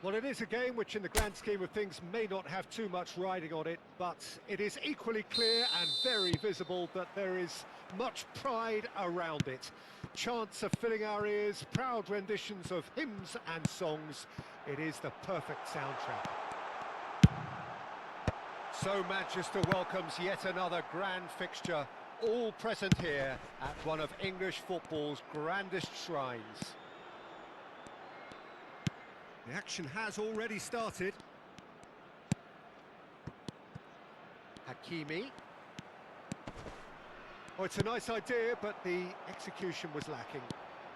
Well, it is a game which in the grand scheme of things may not have too much riding on it, but it is equally clear and very visible that there is much pride around it. Chants are filling our ears, proud renditions of hymns and songs. It is the perfect soundtrack. So Manchester welcomes yet another grand fixture, all present here at one of English football's grandest shrines. The action has already started. Hakimi. Oh, it's a nice idea, but the execution was lacking.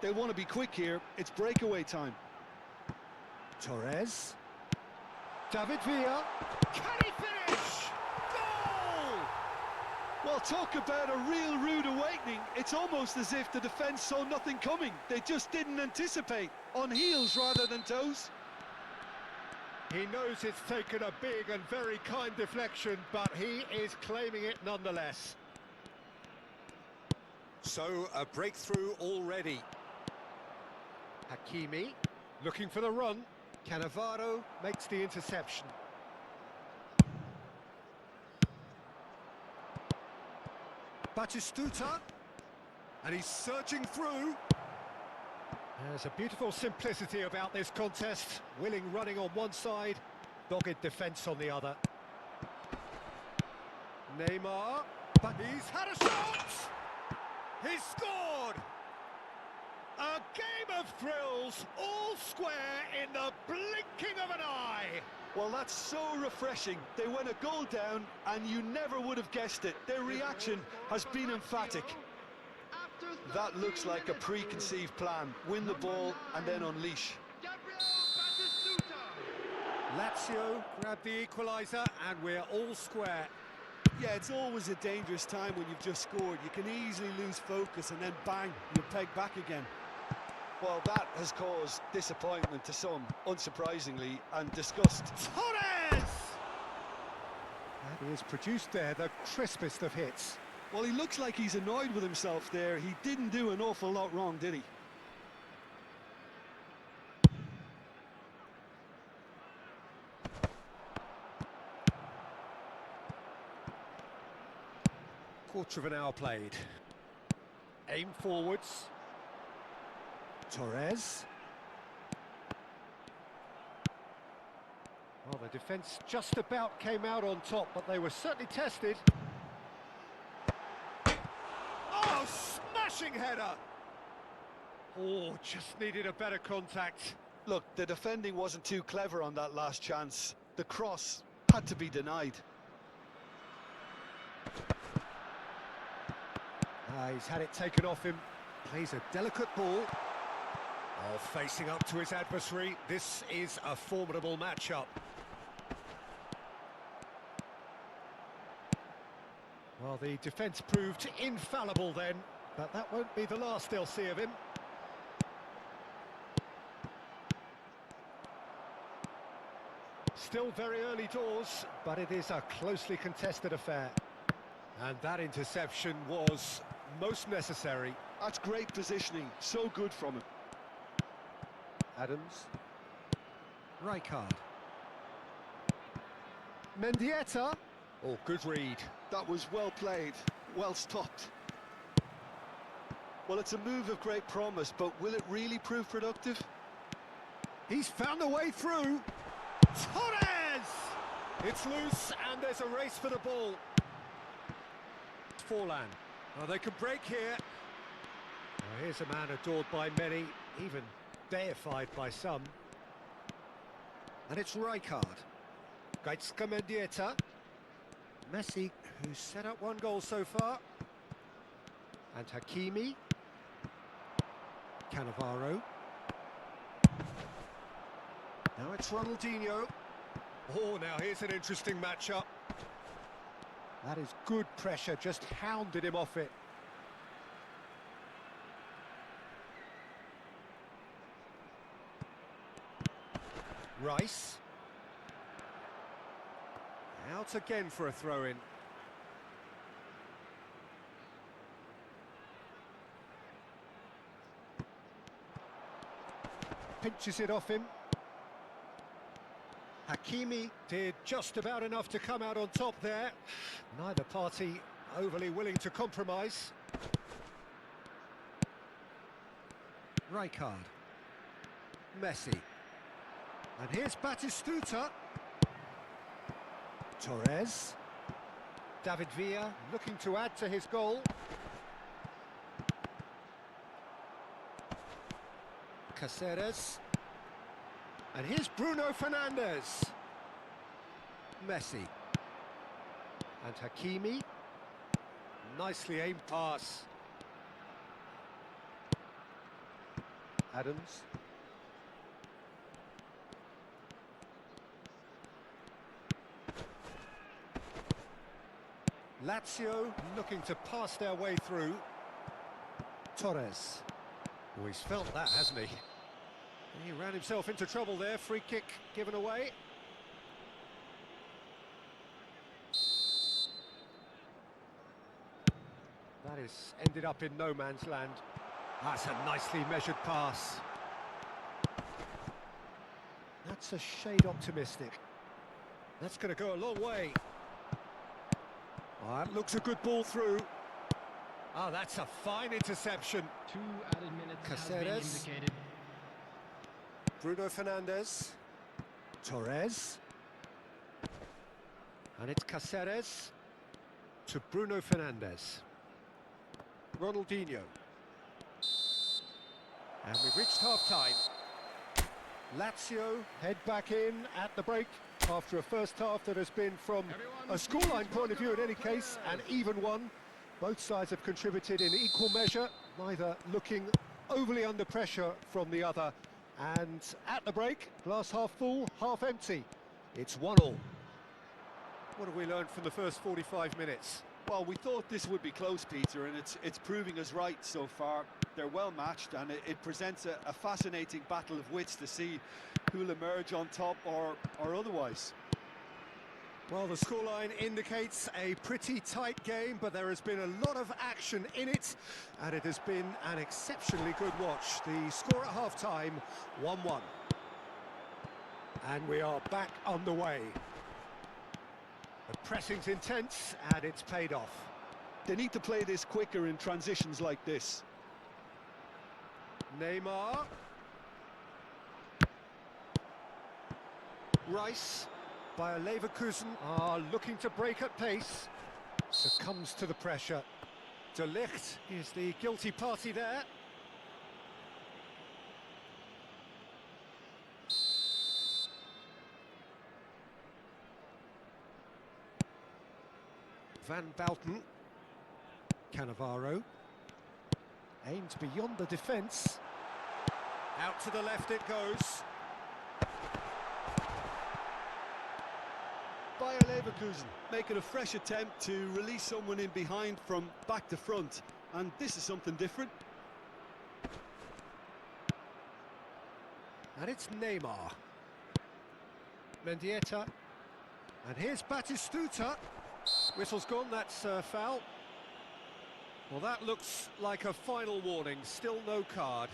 They want to be quick here. It's breakaway time. Torres. David Villa. Can he finish? Goal! Well, talk about a real rude awakening. It's almost as if the defence saw nothing coming. They just didn't anticipate. On heels rather than toes. He knows it's taken a big and very kind deflection, but he is claiming it nonetheless. So, a breakthrough already. Hakimi, looking for the run. Cannavaro makes the interception. Batistuta, and he's surging through. There's a beautiful simplicity about this contest. Willing running on one side, dogged defence on the other. Neymar, but he's had a shot! He's scored! A game of thrills, all square in the blinking of an eye! Well, that's so refreshing. They went a goal down, and you never would have guessed it. Their reaction has been emphatic. That looks like a preconceived plan. Win the ball and then unleash. Lazio grab the equaliser and we're all square. Yeah, it's always a dangerous time when you've just scored. You can easily lose focus and then bang, you're pegged back again. Well, that has caused disappointment to some, unsurprisingly, and disgust. Torres! That is produced there, the crispest of hits. Well, he looks like he's annoyed with himself there. He didn't do an awful lot wrong, did he? Quarter of an hour played. Aim forwards. Torres. Well, the defence just about came out on top, but they were certainly tested. Oh, smashing header! Oh, just needed a better contact. Look, the defending wasn't too clever on that last chance. The cross had to be denied. He's had it taken off him. Plays a delicate ball. Oh, facing up to his adversary. This is a formidable matchup. Well, the defence proved infallible then, but that won't be the last they'll see of him. Still very early doors, but it is a closely contested affair. And that interception was most necessary. That's great positioning, so good from him. Adams. Rijkaard. Mendieta. Oh, good read. That was well played, well stopped. Well, it's a move of great promise, but will it really prove productive? He's found a way through. Torres! It's loose and there's a race for the ball. Forlan. Oh, they could break here. Oh, here's a man adored by many, even deified by some. And it's Rijkaard. Gaitska Mendieta. Messi, who's set up one goal so far. And Hakimi. Cannavaro. Now it's Ronaldinho. Oh, now here's an interesting matchup. That is good pressure, just hounded him off it. Rice. Out again for a throw-in. Pinches it off him. Hakimi did just about enough to come out on top there. Neither party overly willing to compromise. Rijkaard. Messi. And here's Batistuta. Torres. David Villa looking to add to his goal. Caceres. And here's Bruno Fernandes. Messi. And Hakimi. Nicely aimed pass. Adams. Lazio looking to pass their way through. Torres. Oh, he's felt that, hasn't he? He ran himself into trouble there. Free kick given away. That is ended up in no man's land. That's a nicely measured pass. That's a shade optimistic. That's going to go a long way. Oh, that looks a good ball through. Oh, that's a fine interception. 2 added minutes has been indicated. Bruno Fernandes. Torres. And it's Caceres to Bruno Fernandes. Ronaldinho. And we've reached half-time. Lazio head back in at the break after a first half that has been, from a scoreline point of view in any case, an even one. Both sides have contributed in equal measure, neither looking overly under pressure from the other. And at the break, glass half full, half empty. It's 1-1. What have we learned from the first 45 minutes? Well, we thought this would be close, Peter, and it's proving us right so far. They're well matched, and it presents a fascinating battle of wits to see who'll emerge on top or otherwise. Well, the scoreline indicates a pretty tight game, but there has been a lot of action in it, and it has been an exceptionally good watch. The score at half-time, 1-1. And we are back underway. The pressing's intense, and it's paid off. They need to play this quicker in transitions like this. Neymar. Rice. Bayer Leverkusen are looking to break at pace. Succumbs to the pressure. De Ligt is the guilty party there. Van Bouten. Cannavaro. Aimed beyond the defence. Out to the left it goes. Bayer Leverkusen making a fresh attempt to release someone in behind from back to front, and this is something different. And it's Neymar. Mendieta. And here's Batistuta. Whistle's gone, that's foul. Well, that looks like a final warning, still no card.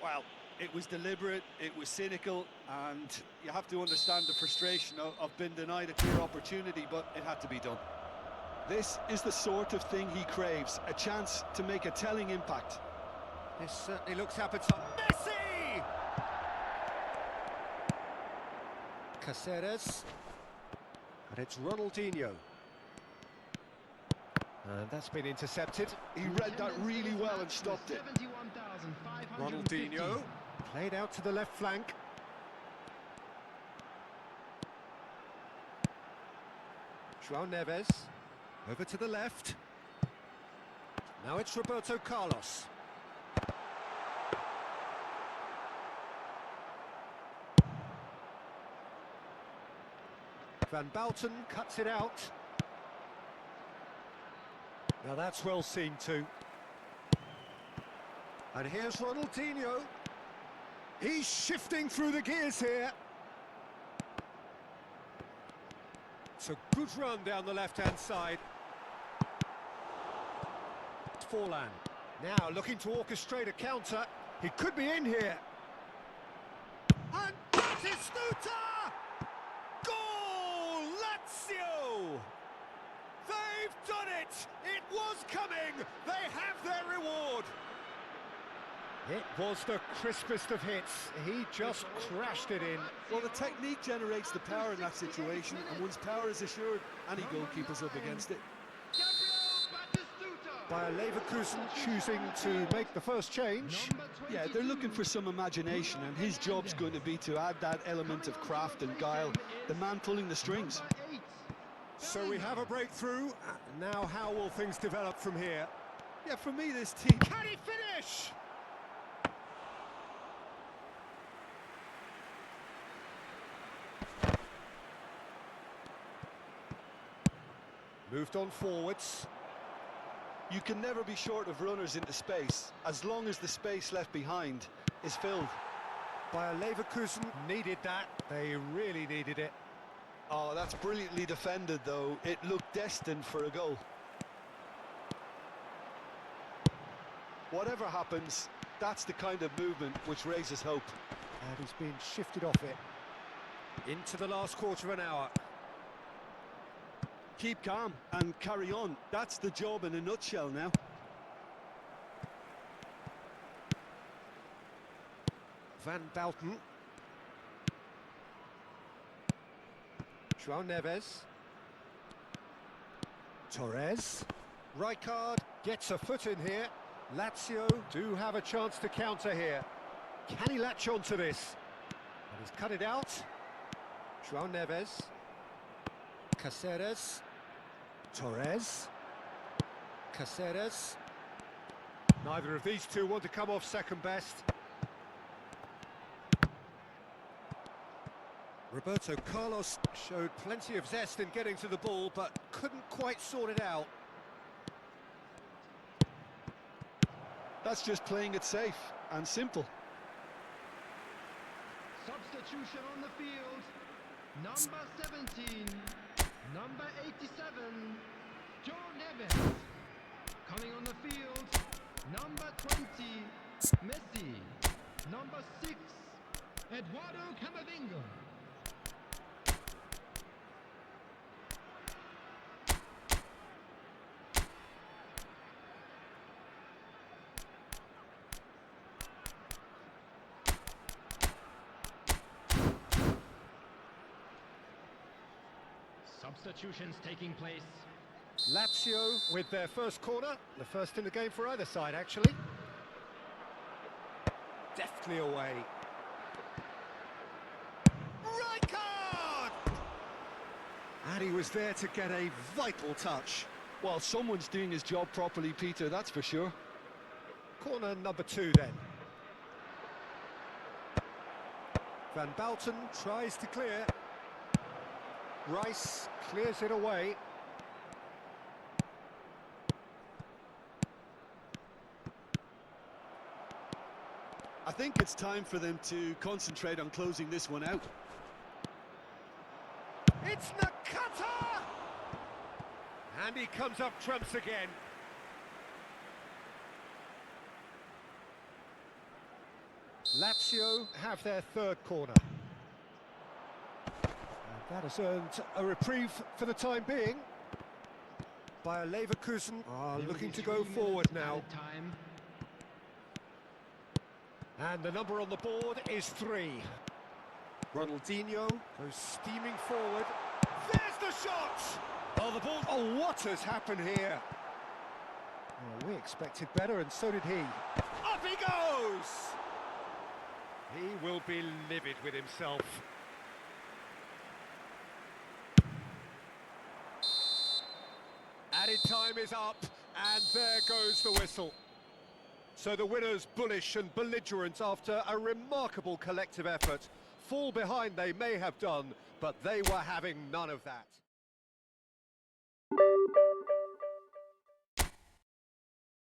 Well, it was deliberate, it was cynical, and you have to understand the frustration of being denied a clear opportunity, but it had to be done. This is the sort of thing he craves, a chance to make a telling impact. This certainly looks appetizing. Messi! Caceres. And it's Ronaldinho. And that's been intercepted. He read that really well and stopped it. Ronaldinho played out to the left flank. João Neves over to the left. Now it's Roberto Carlos. Van Bouten cuts it out. Now that's well seen too. And here's Ronaldinho. He's shifting through the gears here. It's a good run down the left-hand side. Forlan now looking to orchestrate a counter. He could be in here. And Batistuta! They've done it! It was coming! They have their reward! It was the crispest of hits. He just crashed it in. Well, the technique generates the power in that situation, and once power is assured, any goalkeeper's up against it. Bayer Leverkusen choosing to make the first change. Yeah, they're looking for some imagination, and his job's going to be to add that element of craft and guile, the man pulling the strings. So we have a breakthrough. Now how will things develop from here? Yeah, for me, this team... Can he finish? Moved on forwards. You can never be short of runners into space, as long as the space left behind is filled. Bayer Leverkusen needed that. They really needed it. Oh, that's brilliantly defended, though. It looked destined for a goal. Whatever happens, that's the kind of movement which raises hope. And he's been shifted off it. Into the last quarter of an hour. Keep calm and carry on. That's the job in a nutshell now. Van Balten. João Neves. Torres. Rijkaard gets a foot in here. Lazio do have a chance to counter here. Can he latch on to this? And he's cut it out. João Neves. Caceres. Torres. Caceres. Neither of these two want to come off second best. Roberto Carlos showed plenty of zest in getting to the ball, but couldn't quite sort it out. That's just playing it safe and simple. Substitution on the field. Number 17. Number 87, João Neves. Coming on the field, number 20, Messi. Number 6, Eduardo Camavinga. Substitutions taking place. Lazio with their first corner, the first in the game for either side, actually. Deftly away. Rijkaard! And he was there to get a vital touch. Well, someone's doing his job properly, Peter, that's for sure. Corner number 2 then. Van Balten tries to clear. Rice clears it away. I think it's time for them to concentrate on closing this one out. It's Nakata! And he comes up trumps again. Lazio have their third corner. That has earned a reprieve for the time being. Bayer Leverkusen are looking to go forward now. And the number on the board is 3. Ronaldinho goes steaming forward. There's the shot! Oh, the ball... Oh, what has happened here? Oh, we expected better, and so did he. Up he goes! He will be livid with himself. Added time is up, and there goes the whistle. So the winners, bullish and belligerent after a remarkable collective effort. Fall behind they may have done, but they were having none of that.